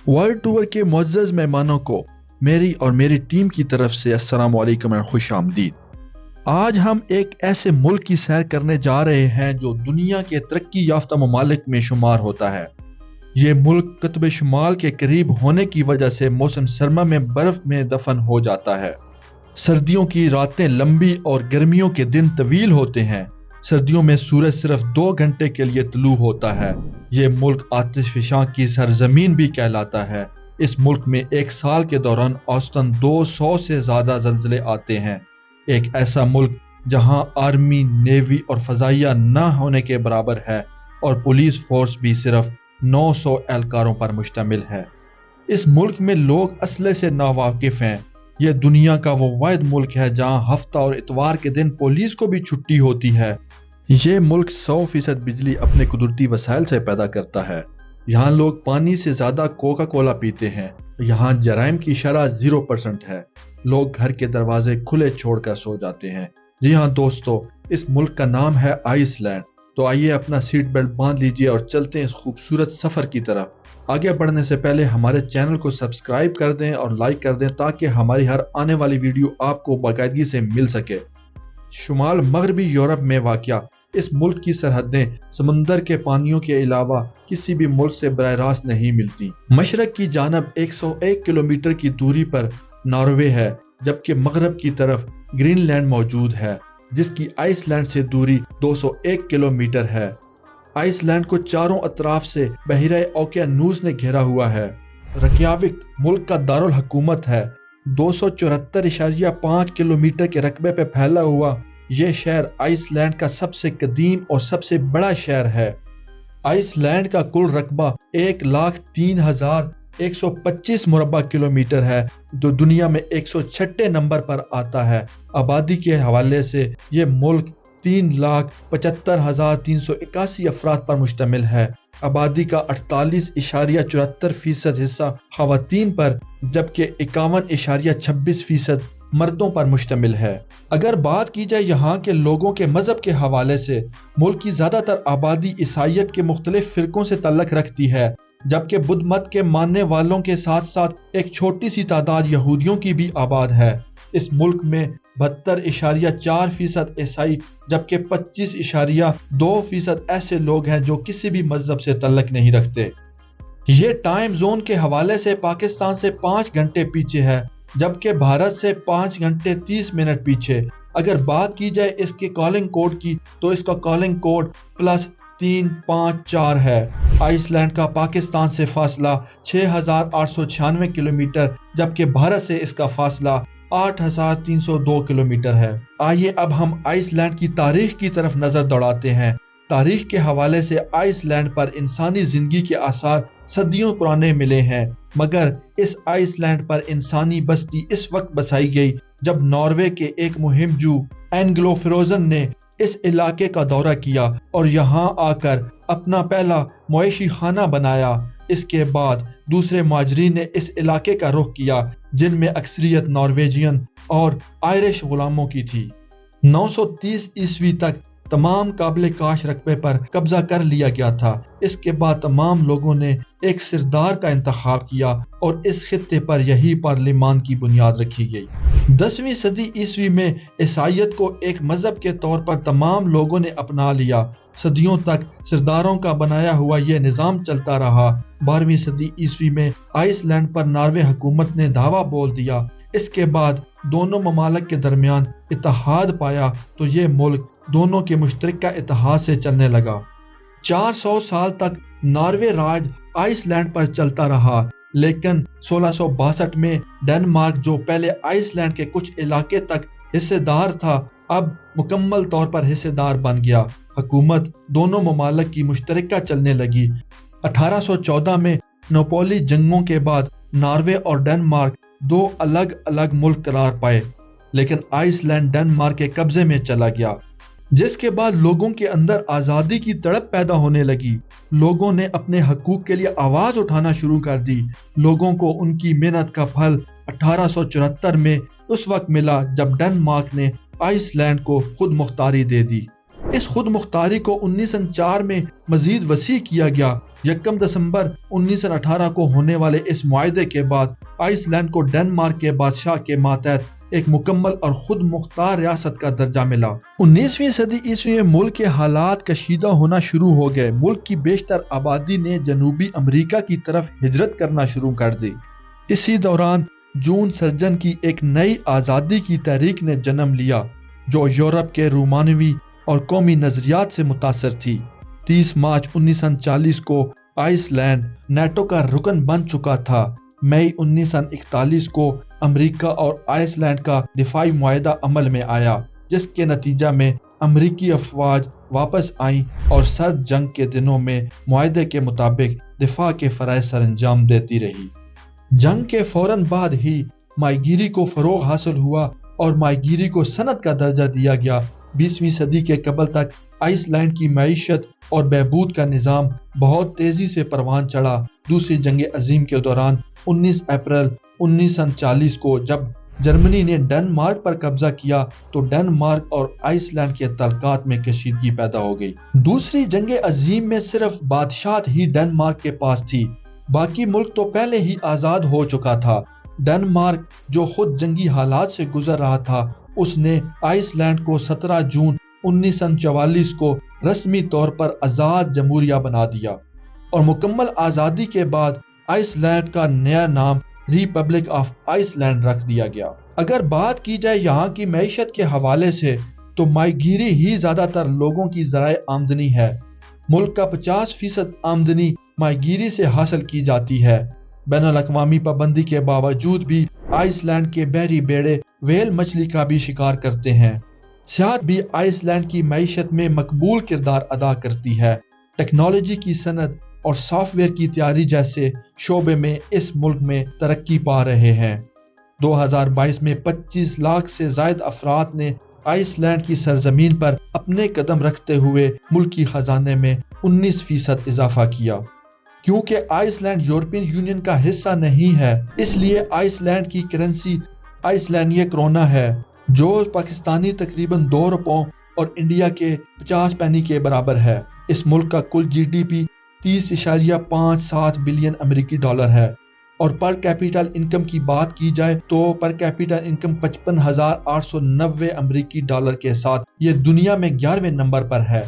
World tour کے معزز مہمانوں کو میری اور میری ٹیم کی طرف سے السلام علیکم اور خوش آمدید۔ آج ہم ایک ایسے ملک کی سیر کرنے جا رہے ہیں جو دنیا کے ترقی یافتہ ممالک میں شمار ہوتا ہے۔ یہ ملک قطب شمال کے قریب ہونے کی وجہ سے موسم سرما میں برف میں دفن ہو جاتا ہے۔ سردیوں کی راتیں لمبی اور گرمیوں کے دن طویل ہوتے ہیں۔ سردیوں میں سورج صرف 2 گھنٹے کے لیے طلوع ہوتا ہے۔ یہ ملک آتش فشاں کی سرزمین بھی کہلاتا ہے۔ اس ملک میں ایک سال کے دوران اوسطاً 200 سے زیادہ زلزلے آتے ہیں۔ ایک ایسا ملک جہاں آرمی، نیوی اور فضائیہ نہ ہونے کے برابر ہے اور پولیس فورس بھی صرف 900 اہلکاروں پر مشتمل ہے۔ اس ملک میں لوگ اسلحے سے ناواقف ہیں۔ یہ دنیا کا وہ واحد ملک ہے جہاں ہفتہ اور اتوار کے دن پولیس کو بھی چھٹی ہوتی ہے۔ یہ ملک 100% بجلی اپنے قدرتی وسائل سے پیدا کرتا ہے۔ یہاں لوگ پانی سے زیادہ کوکا کولا پیتے ہیں۔ یہاں جرائم کی شرح 0% ہے۔ لوگ گھر کے دروازے کھلے چھوڑ کر سو جاتے ہیں۔ جی ہاں دوستو، اس ملک کا نام ہے آئس لینڈ۔ تو آئیے اپنا سیٹ بیلٹ باندھ لیجئے اور چلتے ہیں اس خوبصورت سفر کی طرف۔ آگے بڑھنے سے پہلے ہمارے چینل کو سبسکرائب کر دیں اور لائک کر دیں تاکہ ہماری ہر آنے والی ویڈیو آپ کو باقاعدگی سے مل سکے۔ شمال مغربی یورپ میں واقع اس ملک کی سرحدیں سمندر کے پانیوں کے علاوہ کسی بھی ملک سے براہ راست نہیں ملتی۔ مشرق کی جانب 101 کلومیٹر کی دوری پر ناروے ہے، جبکہ مغرب کی طرف گرین لینڈ موجود ہے جس کی آئس لینڈ سے دوری 201 کلومیٹر ہے۔ آئس لینڈ کو چاروں اطراف سے بحیرہ اوقیانوس نے گھیرا ہوا ہے۔ ریکیاوک ملک کا دارالحکومت ہے۔ 274.5 کلومیٹر کے رقبے پہ پھیلا ہوا یہ شہر آئس لینڈ کا سب سے قدیم اور سب سے بڑا شہر ہے۔ آئس لینڈ کا کل رقبہ 1,03,125 مربع کلومیٹر ہے جو دنیا میں 106 نمبر پر آتا ہے۔ آبادی کے حوالے سے یہ ملک 3,75,381 افراد پر مشتمل ہے۔ آبادی کا 48.74% حصہ خواتین پر جبکہ 51.26% مردوں پر مشتمل ہے۔ اگر بات کی جائے یہاں کے لوگوں کے مذہب کے حوالے سے، ملک کی زیادہ تر آبادی عیسائیت کے مختلف فرقوں سے تعلق رکھتی ہے، جبکہ بدھ مت کے ماننے والوں کے ساتھ ساتھ ایک چھوٹی سی تعداد یہودیوں کی بھی آباد ہے۔ اس ملک میں 72.4% عیسائی جبکہ 25.2% ایسے لوگ ہیں جو کسی بھی مذہب سے تعلق نہیں رکھتے۔ یہ ٹائم زون کے حوالے سے پاکستان سے 5 گھنٹے پیچھے ہے جبکہ بھارت سے 5 گھنٹے 30 منٹ پیچھے۔ اگر بات کی جائے اس کے کالنگ کوڈ کی تو اس کا کالنگ کوڈ +354 ہے۔ آئس لینڈ کا پاکستان سے فاصلہ 6,896 کلومیٹر جبکہ بھارت سے اس کا فاصلہ 8,302 کلومیٹر ہے۔ آئیے اب ہم آئس لینڈ کی تاریخ کی طرف نظر دوڑاتے ہیں۔ تاریخ کے حوالے سے آئس لینڈ پر انسانی زندگی کے آثار صدیوں پرانے ملے ہیں، مگر اس آئس لینڈ پر انسانی بستی اس وقت بسائی گئی جب ناروے کے ایک مہم جو اینگلو فروزن نے اس علاقے کا دورہ کیا اور یہاں آ کر اپنا پہلا معاشی خانہ بنایا۔ اس کے بعد دوسرے مہاجرین نے اس علاقے کا رخ کیا جن میں اکثریت نارویجین اور آئرش غلاموں کی تھی۔ 930 عیسوی تک تمام قابل کاش رقبے پر قبضہ کر لیا گیا تھا۔ اس کے بعد تمام لوگوں نے ایک سردار کا انتخاب کیا اور اس خطے پر یہی پارلیمان کی بنیاد رکھی گئی۔ 10ویں صدی عیسوی میں عیسائیت کو ایک مذہب کے طور پر تمام لوگوں نے اپنا لیا۔ صدیوں تک سرداروں کا بنایا ہوا یہ نظام چلتا رہا۔ 12ویں صدی عیسوی میں آئس لینڈ پر ناروے حکومت نے دعویٰ بول دیا۔ اس کے بعد دونوں ممالک کے درمیان اتحاد پایا تو یہ ملک دونوں کے مشترکہ اتحاد سے چلنے لگا۔ 400 سال تک ناروے راج آئس لینڈ پر چلتا رہا، لیکن 1662 میں ڈنمارک جو پہلے آئس لینڈ کے کچھ علاقے تک حصے دار تھا اب مکمل طور پر حصے دار بن گیا۔ حکومت دونوں ممالک کی مشترکہ چلنے لگی۔ 1814 میں نوپولی جنگوں کے بعد ناروے اور ڈنمارک 2 الگ الگ ملک قرار پائے، لیکن آئس لینڈ ڈنمارک کے قبضے میں چلا گیا، جس کے بعد لوگوں کے اندر آزادی کی تڑپ پیدا ہونے لگی۔ لوگوں نے اپنے حقوق کے لیے آواز اٹھانا شروع کر دی۔ لوگوں کو ان کی محنت کا پھل 1874 میں اس وقت ملا جب ڈنمارک نے آئس لینڈ کو خود مختاری دے دی۔ اس خود مختاری کو 1904 میں مزید وسیع کیا گیا 1 دسمبر 1918 کو ہونے والے اس معاہدے کے بعد آئس لینڈ کو ڈنمارک کے بادشاہ کے ماتحت ایک مکمل اور خود مختار ریاست کا درجہ ملا۔ 19ویں صدی عیسوی میں ملک کے حالات کشیدہ ہونا شروع ہو گئے۔ ملک کی بیشتر آبادی نے جنوبی امریکہ کی طرف ہجرت کرنا شروع کر دی۔ اسی دوران جون سرجن کی ایک نئی آزادی کی تحریک نے جنم لیا جو یورپ کے رومانوی اور قومی نظریات سے متاثر تھی۔ 30 مارچ 1940 کو آئس لینڈ نیٹو کا رکن بن چکا تھا۔ مئی 1941 کو امریکہ اور آئس لینڈ کا دفاعی معاہدہ عمل میں آیا، جس کے نتیجہ میں امریکی افواج واپس آئیں اور سرد جنگ کے دنوں میں معاہدے کے مطابق دفاع کے فرائض سر انجام دیتی رہی۔ جنگ کے فوراً بعد ہی ماہی گیری کو فروغ حاصل ہوا اور ماہی گیری کو صنعت کا درجہ دیا گیا۔ 20ویں صدی کے قبل تک آئس لینڈ کی معیشت اور بہبود کا نظام بہت تیزی سے پروان چڑھا۔ دوسری جنگ عظیم کے دوران 19 اپریل 1940 کو جب جرمنی نے ڈنمارک پر قبضہ کیا تو ڈنمارک اور آئس لینڈ کے تعلقات میں کشیدگی پیدا ہو گئی۔ دوسری جنگ عظیم میں صرف بادشاہت ہی ڈنمارک کے پاس تھی، باقی ملک تو پہلے ہی آزاد ہو چکا تھا۔ ڈنمارک جو خود جنگی حالات سے گزر رہا تھا، اس نے آئس لینڈ کو 17 جون 1944 کو رسمی طور پر آزاد جمہوریہ بنا دیا اور مکمل آزادی کے بعد آئس لینڈ کا نیا نام ریپبلک آف آئس لینڈ رکھ دیا گیا۔ اگر بات کی جائے یہاں کی معیشت کے حوالے سے تو ماہی گیری ہی زیادہ تر لوگوں کی ذرائع آمدنی ہے۔ ملک کا 50% آمدنی ماہی گیری سے حاصل کی جاتی ہے۔ بین الاقوامی پابندی کے باوجود بھی آئس لینڈ کے بحری بیڑے ویل مچھلی کا بھی شکار کرتے ہیں۔ سیاحت بھی آئس لینڈ کی معیشت میں مقبول کردار ادا کرتی ہے۔ ٹیکنالوجی کی صنعت اور سافٹ ویئر کی تیاری جیسے شعبے میں اس ملک میں ترقی پا رہے ہیں۔ 2022 میں 25 لاکھ سے زائد افراد نے آئس لینڈ کی سرزمین پر اپنے قدم رکھتے ہوئے ملکی خزانے میں 19% اضافہ کیا۔ کیونکہ آئس لینڈ یورپین یونین کا حصہ نہیں ہے، اس لیے آئس لینڈ کی کرنسی آئس لینڈیا کرونا ہے، جو پاکستانی تقریباً 2 روپوں اور انڈیا کے 50 پینی کے برابر ہے۔ اس ملک کا کل GDP 30.57 بلین امریکی ڈالر ہے اور پر کیپیٹل انکم کی بات کی جائے تو پر کیپیٹل انکم 55,890 امریکی ڈالر کے ساتھ یہ دنیا میں 11ویں نمبر پر ہے۔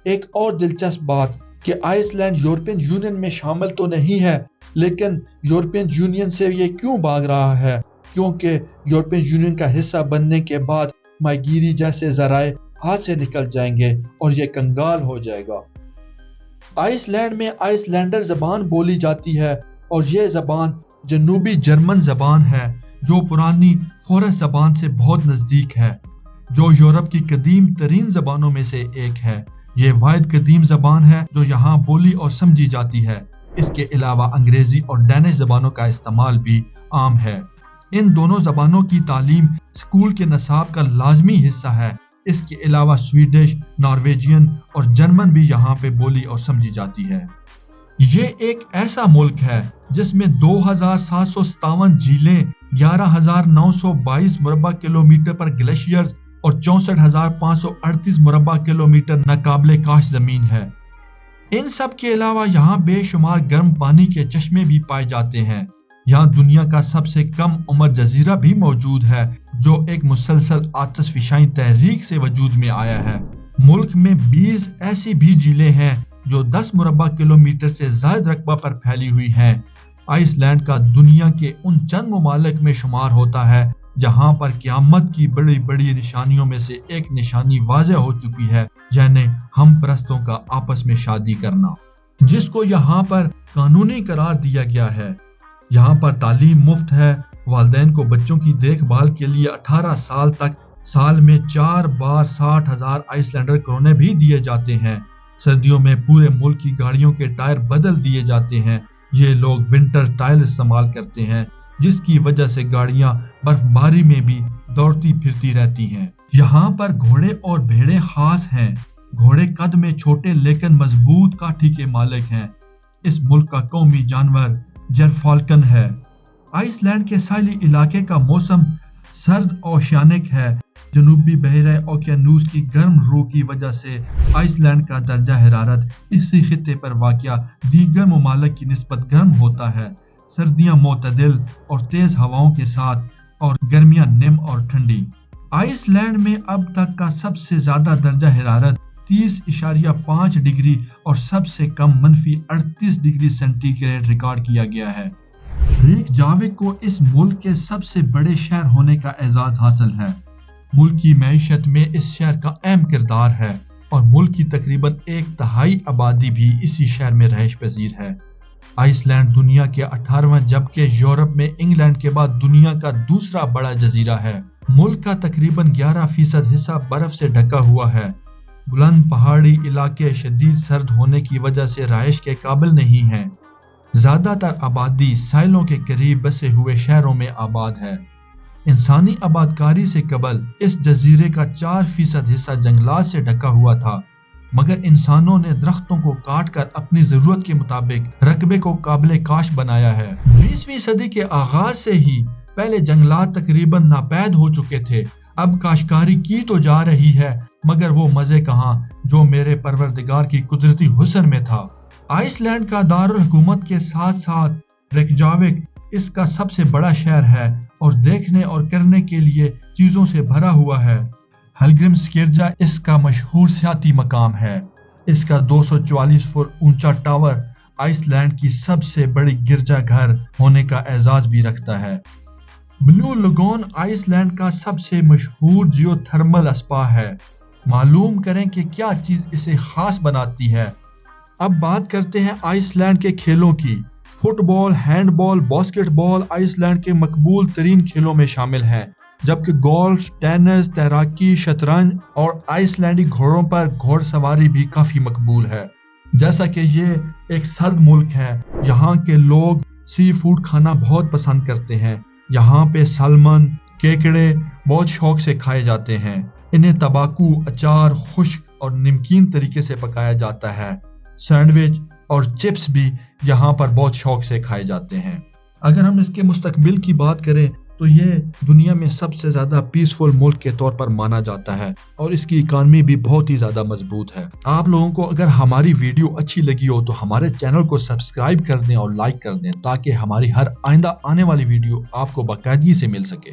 ایک اور دلچسپ بات کہ آئس لینڈ یورپین یونین میں شامل تو نہیں ہے، لیکن یورپین یونین سے یہ کیوں بھاگ رہا ہے؟ کیونکہ یورپین یونین کا حصہ بننے کے بعد ماہی گیری جیسے ذرائع ہاتھ سے نکل جائیں گے اور یہ کنگال ہو جائے گا۔ آئس لینڈ میں آئس لینڈر زبان بولی جاتی ہے اور یہ زبان جنوبی جرمن زبان ہے جو پرانی فورس زبان سے بہت نزدیک ہے، جو یورپ کی قدیم ترین زبانوں میں سے ایک ہے۔ یہ واحد قدیم زبان ہے جو یہاں بولی اور سمجھی جاتی ہے۔ اس کے علاوہ انگریزی اور ڈینش زبانوں کا استعمال بھی عام ہے۔ ان دونوں زبانوں کی تعلیم اسکول کے نصاب کا لازمی حصہ ہے۔ اس کے علاوہ سویڈش، نارویجین اور جرمن بھی یہاں پہ بولی اور سمجھی جاتی ہے۔ یہ ایک ایسا ملک ہے جس میں 2,757 جھیلیں، 11,922 مربع کلومیٹر پر گلیشیئرز اور 64,538 مربع کلومیٹر ناقابل کاشت زمین ہے۔ ان سب کے علاوہ یہاں بے شمار گرم پانی کے چشمے بھی پائے جاتے ہیں۔ یہاں دنیا کا سب سے کم عمر جزیرہ بھی موجود ہے جو ایک مسلسل آتش فشاں تحریک سے وجود میں آیا ہے۔ ملک میں 20 ایسی بھی جھیلیں ہیں جو 10 مربع کلومیٹر سے زائد رقبہ پر پھیلی ہوئی ہیں۔ آئس لینڈ کا دنیا کے ان چند ممالک میں شمار ہوتا ہے جہاں پر قیامت کی بڑی بڑی نشانیوں میں سے ایک نشانی واضح ہو چکی ہے، یعنی ہم پرستوں کا آپس میں شادی کرنا، جس کو یہاں پر قانونی قرار دیا گیا ہے۔ یہاں پر تعلیم مفت ہے۔ والدین کو بچوں کی دیکھ بھال کے لیے 18 سال تک سال میں 4 بار 60,000 آئس لینڈر کرونے بھی دیے جاتے ہیں۔ سردیوں میں پورے ملک کی گاڑیوں کے ٹائر بدل دیے جاتے ہیں۔ یہ لوگ ونٹر ٹائر استعمال کرتے ہیں جس کی وجہ سے گاڑیاں برف باری میں بھی دوڑتی پھرتی رہتی ہیں۔ یہاں پر گھوڑے اور بھیڑیں خاص ہیں۔ گھوڑے قد میں چھوٹے لیکن مضبوط کاٹھی کے مالک ہیں۔ اس ملک کا قومی جانور جرفالکن ہے۔ آئس لینڈ کے ساحلی علاقے کا موسم سرد اوشیانک ہے۔ جنوبی بحیرہ اوقیانوس کی گرم رو کی وجہ سے آئس لینڈ کا درجہ حرارت اسی خطے پر واقع دیگر ممالک کی نسبت گرم ہوتا ہے۔ سردیاں معتدل اور تیز ہواؤں کے ساتھ اور گرمیاں نم اور ٹھنڈی۔ آئس لینڈ میں اب تک کا سب سے زیادہ درجہ حرارت 30.5 ڈگری اور سب سے کم -38 ڈگری سینٹی گریڈ ریکارڈ کیا گیا ہے۔ ریکجاوک کو اس ملک کے سب سے بڑے شہر ہونے کا اعزاز حاصل ہے۔ ملک کی معیشت میں اس شہر کا اہم کردار ہے اور ملک کی تقریباً 1/3 آبادی بھی اسی شہر میں رہائش پذیر ہے۔ آئس لینڈ دنیا کے 18واں جبکہ یورپ میں انگلینڈ کے بعد دنیا کا دوسرا بڑا جزیرہ ہے۔ ملک کا تقریباً 11% حصہ برف سے ڈھکا ہوا ہے۔ بلند پہاڑی علاقے شدید سرد ہونے کی وجہ سے رہائش کے قابل نہیں ہیں۔ زیادہ تر آبادی ساحلوں کے قریب بسے ہوئے شہروں میں آباد ہے۔ انسانی آبادکاری سے قبل اس جزیرے کا 4% حصہ جنگلات سے ڈھکا ہوا تھا، مگر انسانوں نے درختوں کو کاٹ کر اپنی ضرورت کے مطابق رقبے کو قابل کاشت بنایا ہے۔ 20ویں صدی کے آغاز سے ہی پہلے جنگلات تقریباً ناپید ہو چکے تھے۔ اب کاشتکاری کی تو جا رہی ہے مگر وہ مزے کہاں جو میرے پروردگار کی قدرتی حسن میں تھا۔ آئس لینڈ کا دارالحکومت کے ساتھ ساتھ ریکجاوک اس کا سب سے بڑا شہر ہے اور دیکھنے اور کرنے کے لیے چیزوں سے بھرا ہوا ہے۔ ہلگرمسکیرجا اس کا مشہور سیاحتی مقام ہے۔ اس کا 244 فٹ اونچا ٹاور آئس لینڈ کی سب سے بڑی گرجا گھر ہونے کا اعزاز بھی رکھتا ہے۔ بلیو لاگون آئس لینڈ کا سب سے مشہور جیو تھرمل اسپا ہے۔ معلوم کریں کہ کیا چیز اسے خاص بناتی ہے۔ اب بات کرتے ہیں آئس لینڈ کے کھیلوں کی۔ فٹ بال، ہینڈ بال، باسکٹ بال آئس لینڈ کے مقبول ترین کھیلوں میں شامل ہیں، جبکہ گولف، ٹینس، تیراکی، شطرنج اور آئس لینڈی گھوڑوں پر گھوڑ سواری بھی کافی مقبول ہے۔ جیسا کہ یہ ایک سرد ملک ہے، یہاں کے لوگ سی فوڈ کھانا بہت پسند کرتے ہیں۔ یہاں پہ سالمن، کیکڑے بہت شوق سے کھائے جاتے ہیں۔ انہیں تمباکو، اچار، خشک اور نمکین طریقے سے پکایا جاتا ہے۔ سینڈوچ اور چپس بھی یہاں پر بہت شوق سے کھائے جاتے ہیں۔ اگر ہم اس کے مستقبل کی بات کریں تو یہ دنیا میں سب سے زیادہ پیسفل ملک کے طور پر مانا جاتا ہے اور اس کی اکانومی بھی بہت ہی زیادہ مضبوط ہے۔ آپ لوگوں کو اگر ہماری ویڈیو اچھی لگی ہو تو ہمارے چینل کو سبسکرائب کر دیں اور لائک کر دیں تاکہ ہماری ہر آئندہ آنے والی ویڈیو آپ کو باقاعدگی سے مل سکے۔